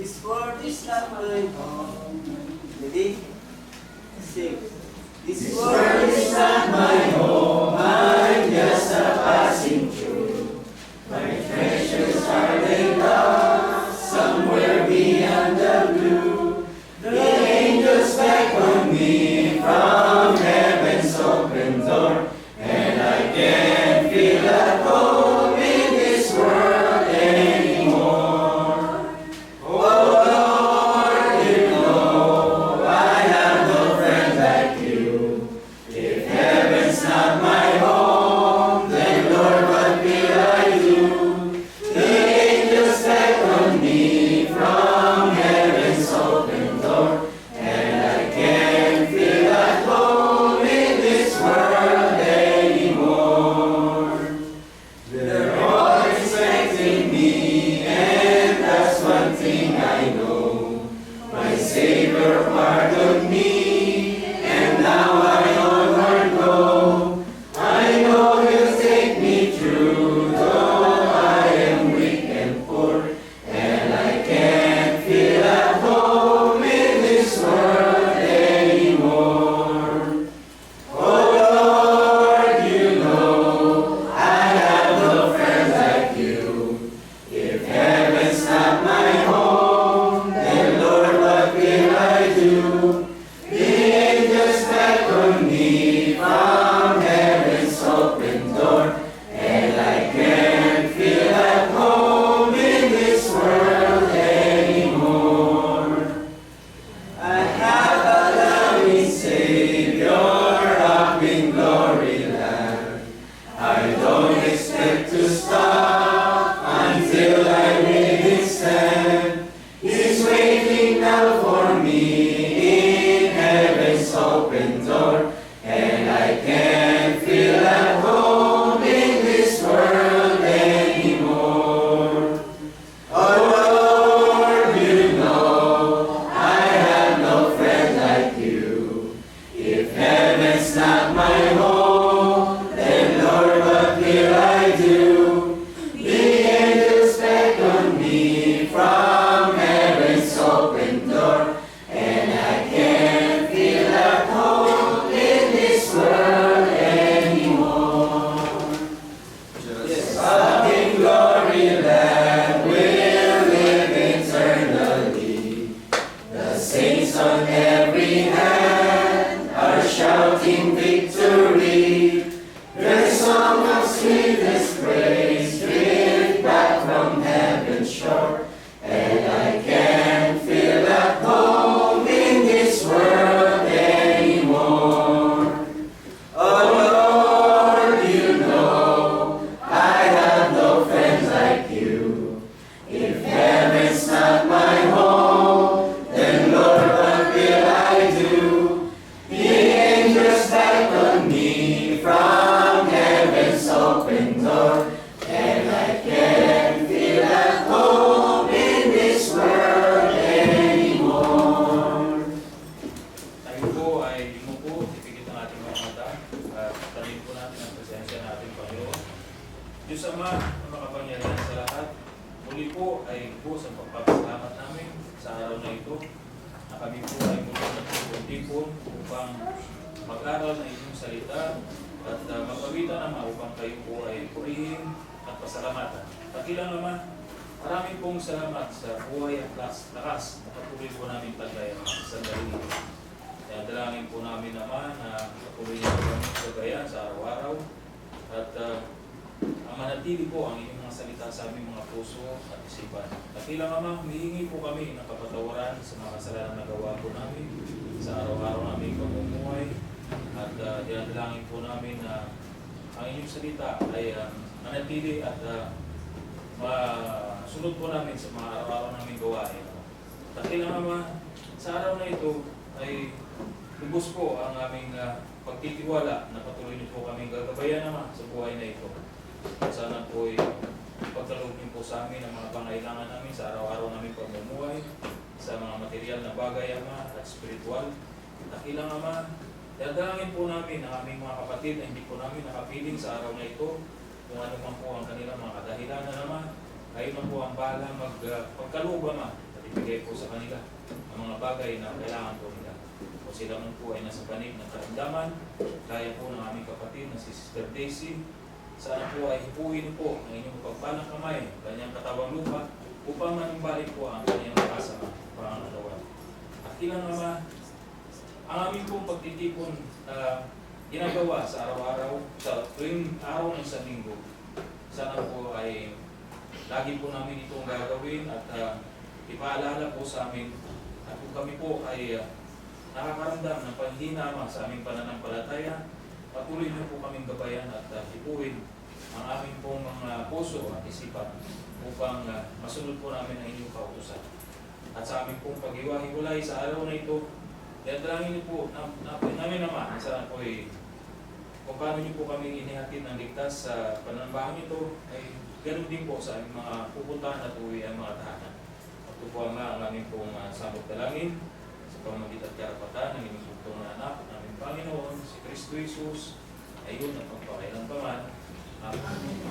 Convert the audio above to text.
This world is not my home. Ready? Sing. This world is not my home. I'm just a passing through. My treasures are laid up somewhere beyond the blue. The angels beckon me from heaven's open door, and I can't feel at home in this world anymore. Oh Lord, you know I have no friend like you. If heaven's not my home, then Lord, what will I do? The angels beckon me from heaven's open door, and I can't feel at home in this world anymore. They're all expecting me, and that's one thing I know. My Savior pardoned me, and now I onward go. I know He'll take me through, though I am weak and poor, and I can't feel at home in this world anymore. Oh Lord, you know I have no friend like you. If heaven's not my home, then Lord, what will I do? The angels beckon me from heaven's open door, and I can't feel at home in this world anymore. I have a loving Savior up in glory land. I don't expect to stop until I reach His hand. He's waiting now for me in heaven's open door, and I can't feel at home in this world anymore. Oh Lord, you know I have no friend like you. If heaven's not my home, then Lord, what will I do? The angels beckon me from heaven's open door, and I can't feel at home in this world anymore. Just up in glory land we'll live eternally. The saints on every hand are shouting victory. Their song of sweetest praise drift back from heaven's shore, and I can't feel at home in this world anymore. Oh Lord, you know I have no friends like you. If heaven's not my home, then Lord, what will I do? The angels beckon me from heaven's open door, and I can't feel at home in this world anymore. Tayo po ay imupo, ipikit ang ating mga mata, at tanin po natin ang presensya natin, Panginoon. Diyos Ama, ang makapangyarihan sa lahat, muli po ay po sa pagpapasalamat namin sa araw na ito, na kami po ay muli nagtipon upang mag-aral ng inyong salita at magpagitan naman upang kayo po ay purihin at pasalamatan. Dakilang naman, maraming pong salamat sa buhay at lakas na patuloy po namin tagayan sa sandali ito. Kaya dalangin po namin naman na patuloy niyo kami sa gayan sa araw-araw at ang manatili po ang inyong mga salita sa aming mga puso at isipan. Dakilang naman, humihingi po kami ng kapatawaran sa mga kasalanan na gawa po namin sa araw-araw naming pamumuhay. At dinadalangin po namin na ang inyong salita ay manatili at masunod po namin sa mga araw-araw naming gawain. Dakilang naman, sa araw na ito ay lubos po ang aming pagtitiwala na patuloy niyo po kaming gagabayan naman sa buhay na ito. Sana po ay pagkaloob niyo po sa amin ang mga pangailangan namin sa araw-araw naming pamumuhay, sa mga material na bagay, Ama, at spiritual. Dakilang Ama, dadalangin po namin ang aming mga kapatid na hindi po namin nakapiling sa araw na ito, kung ano man po ang kanilang mga kadahilanan naman, kayo na po ang bahala magpagkaloob, Ama. At ibigay po sa kanila ang mga bagay na kailangan po nila. O sila man po ay nasa panig ng karamdaman, gaya po ng aming kapatid na si Sister Daisy, sana po ay hipuin po ang inyong pagpalang kamay, kanyang katawang lupa, upang manumbalik po ang kanyang makasama pangangalawan. At ilang naman, ang aming pong pagtitipon ginagawa sa araw-araw, sa tuwing araw ng isang linggo, sana po ay lagi po namin itong gagawin at ipaalala po sa amin at kung kami po ay nakakaramdam ng panghinama sa aming pananampalataya, patuloy niyo po kaming gabayan at hipuin ang aming pong mga puso at isipan upang masunod po namin ang inyong kautusan. At sa aming pong pag-iwa-hiwalay sa araw na ito, dalangin niyo po namin naman sana po ay kung paano niyo po kami inihatid ng ligtas sa panambahan ito, ay ganoon din po sa aming mga pupuntahan at uwi ang mga tahanan. At ito po ang aming pong samot dalangin sa pamagitan at karapatan ng inyong bugtong na anak ng aming Panginoon, si Kristo Jesus, ayun at pagpakailan pa man. Amen.